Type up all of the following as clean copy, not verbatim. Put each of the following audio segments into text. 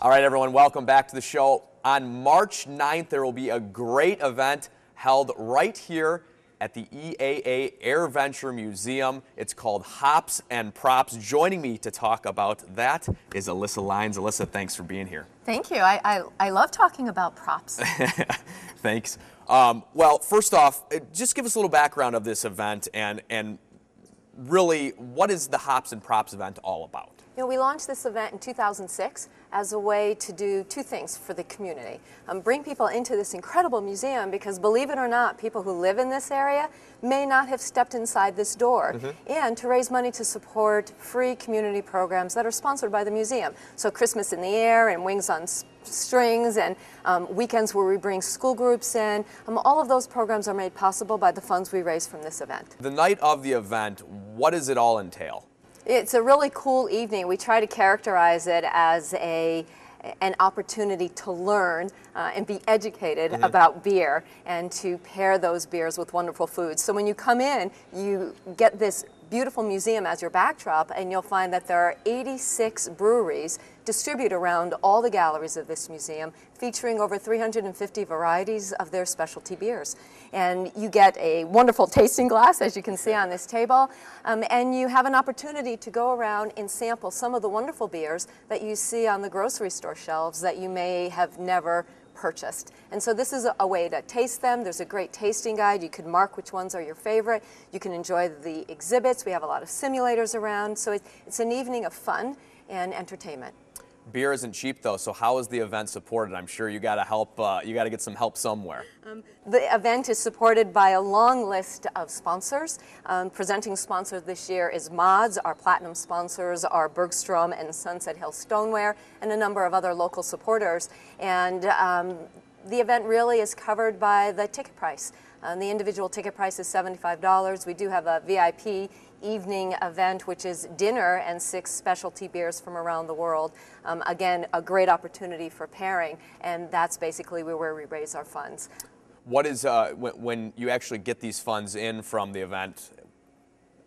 All right, everyone, welcome back to the show. On March 9th, there will be a great event held right here at the EAA Air Venture Museum. It's called Hops and Props. Joining me to talk about that is Alyssa Lyons. Alyssa, thanks for being here. Thank you. I love talking about props. Thanks. Well, first off, just give us a little background of this event and really, what is the Hops and Props event all about? You know, we launched this event in 2006 as a way to do two things for the community. Bring people into this incredible museum because, believe it or not, people who live in this area may not have stepped inside this door. And to raise money to support free community programs that are sponsored by the museum. So Christmas in the Air and Wings on Strings and weekends where we bring school groups in. All of those programs are made possible by the funds we raise from this event. The night of the event, what does it all entail? It's a really cool evening. We try to characterize it as an opportunity to learn and be educated about beer and to pair those beers with wonderful foods. So when you come in, you get this beautiful museum as your backdrop, and you'll find that there are 86 breweries distributed around all the galleries of this museum, featuring over 350 varieties of their specialty beers. And you get a wonderful tasting glass, as you can see on this table, and you have an opportunity to go around and sample some of the wonderful beers that you see on the grocery store shelves that you may have never purchased. And so this is a way to taste them. There's a great tasting guide. You can mark which ones are your favorite. You can enjoy the exhibits. We have a lot of simulators around. So it's an evening of fun and entertainment. Beer isn't cheap, though, so how is the event supported? I'm sure you got to help. You got to get some help somewhere. The event is supported by a long list of sponsors. Presenting sponsors this year is Mods. Our platinum sponsors are Bergstrom and Sunset Hill Stoneware, and a number of other local supporters. And the event really is covered by the ticket price. The individual ticket price is $75. We do have a VIP evening event, which is dinner and 6 specialty beers from around the world. Again, a great opportunity for pairing, and that's basically where we raise our funds. What is, when you actually get these funds in from the event,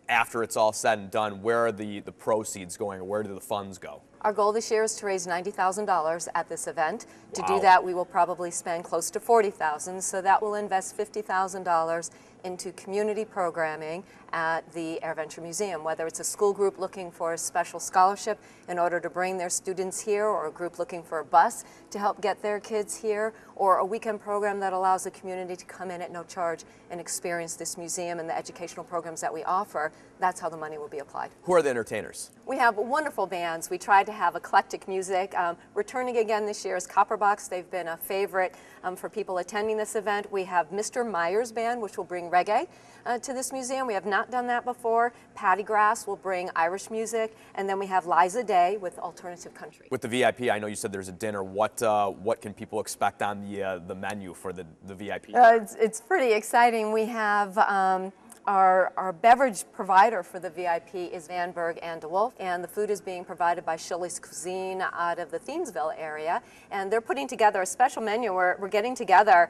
after it's all said and done, where are the proceeds going, or where do the funds go? Our goal this year is to raise $90,000 at this event. To Wow. do that, we will probably spend close to $40,000, so that will invest $50,000 into community programming at the Air Venture Museum, whether it's a school group looking for a special scholarship in order to bring their students here, or a group looking for a bus to help get their kids here, or a weekend program that allows the community to come in at no charge and experience this museum and the educational programs that we offer. That's how the money will be applied. Who are the entertainers? We have wonderful bands. We try to have eclectic music. Returning again this year is Copperbox. They've been a favorite for people attending this event. We have Mr. Myers Band, which will bring reggae to this museum. We have not done that before. Patty Grass will bring Irish music, and then we have Liza Day with alternative country. With the VIP, I know you said there's a dinner. What can people expect on the menu for the VIP? It's pretty exciting. We have our beverage provider for the VIP is Van Berg and DeWolf, and the food is being provided by Shirley's Cuisine out of the Thiensville area, and they're putting together a special menu. We're getting together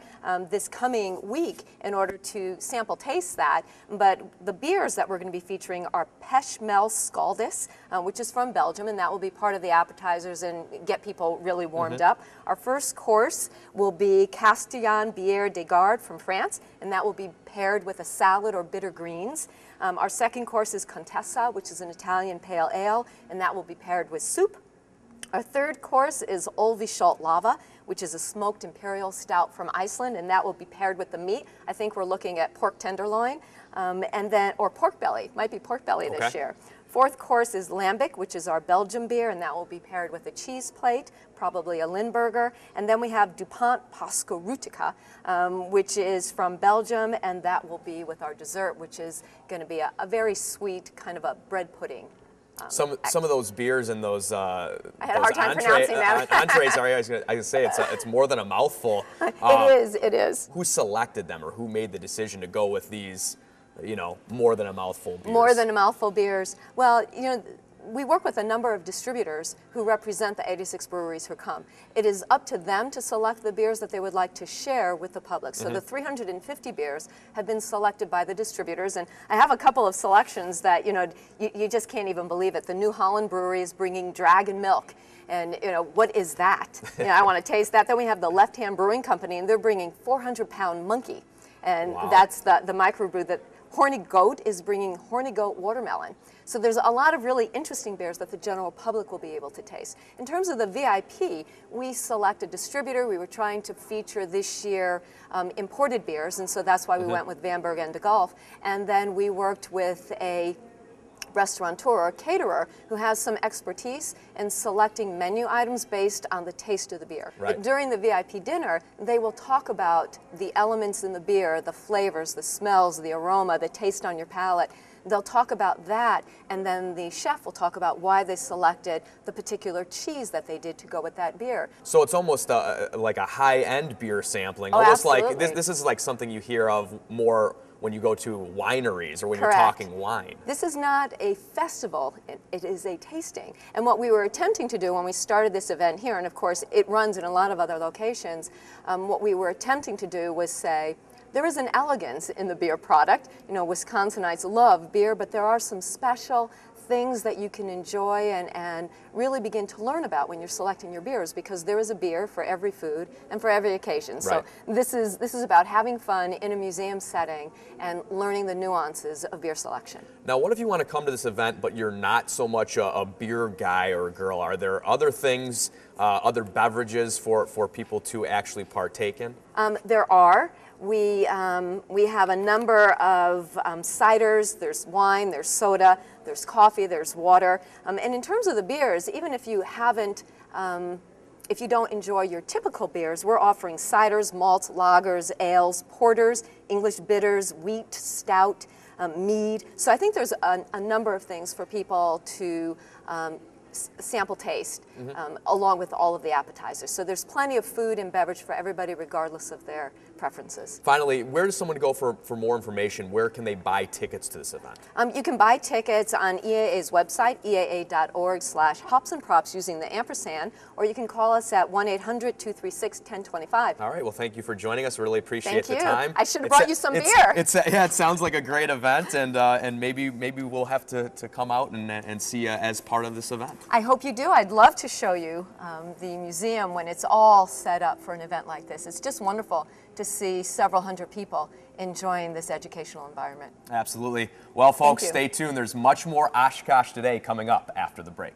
this coming week in order to sample taste that, but the beers that we're going to be featuring are Pechmel Scaldis, which is from Belgium, and that will be part of the appetizers and get people really warmed up. Our first course will be Castillon Bière de Garde from France, and that will be paired with a salad or bitter greens. Our second course is Contessa, which is an Italian pale ale, and that will be paired with soup. Our third course is Olvischalt Lava, which is a smoked imperial stout from Iceland, and that will be paired with the meat. I think we're looking at pork tenderloin, or pork belly. Might be pork belly this year. Fourth course is Lambic, which is our Belgian beer, and that will be paired with a cheese plate, probably a Lindberger. And then we have DuPont Pasco-Rutica, which is from Belgium, and that will be with our dessert, which is going to be a very sweet kind of a bread pudding. Some of those beers and those I had a hard time pronouncing that. Entrees. I was going to say it's more than a mouthful. It is. Who selected them, or who made the decision to go with these, you know, more than a mouthful beers? More than a mouthful beers. Well, you know, we work with a number of distributors who represent the 86 breweries who come. It is up to them to select the beers that they would like to share with the public. So the 350 beers have been selected by the distributors, and I have a couple of selections that, you know, you just can't even believe it. The New Holland Brewery is bringing Dragon Milk. And, you know, what is that? You know, I want to taste that. Then we have the Left Hand Brewing Company, and they're bringing 400-pound Monkey. And that's the microbrew. That Horny Goat is bringing Horny Goat Watermelon. So there's a lot of really interesting beers that the general public will be able to taste. In terms of the VIP, we select a distributor. We were trying to feature this year imported beers, and so that's why we went with Vanberg and de Golf. And then we worked with a restaurateur or caterer who has some expertise in selecting menu items based on the taste of the beer. Right. But during the VIP dinner, they will talk about the elements in the beer, the flavors, the smells, the aroma, the taste on your palate. They'll talk about that, and then the chef will talk about why they selected the particular cheese that they did to go with that beer. So it's almost like a high-end beer sampling. Oh, almost absolutely. like this is like something you hear of more when you go to wineries or when Correct. you're talking wine. This is not a festival, it is a tasting. And what we were attempting to do when we started this event here, and of course it runs in a lot of other locations, what we were attempting to do was say, there is an elegance in the beer product. You know, Wisconsinites love beer, but there are some special things that you can enjoy and really begin to learn about when you're selecting your beers, because there is a beer for every food and for every occasion. Right. So this is about having fun in a museum setting and learning the nuances of beer selection. Now, what if you want to come to this event but you're not so much a beer guy or a girl? Are there other things, other beverages for people to actually partake in? There are. We have a number of ciders, there's wine, there's soda, there's coffee, there's water. And in terms of the beers, even if you haven't, if you don't enjoy your typical beers, we're offering ciders, malts, lagers, ales, porters, English bitters, wheat, stout, mead. So I think there's a number of things for people to sample taste along with all of the appetizers. So there's plenty of food and beverage for everybody regardless of their preferences. Finally, where does someone go for more information? Where can they buy tickets to this event? You can buy tickets on EAA's website, eaa.org/hopsandprops using the ampersand, or you can call us at 1-800-236-1025. All right, well, thank you for joining us. Really appreciate the time. I should have brought you some beer. Yeah, it sounds like a great event, and maybe we'll have to come out and see you as part of this event. I hope you do. I'd love to show you the museum when it's all set up for an event like this. It's just wonderful to see several hundred people enjoying this educational environment. Absolutely. Well, folks, stay tuned. There's much more Oshkosh Today coming up after the break.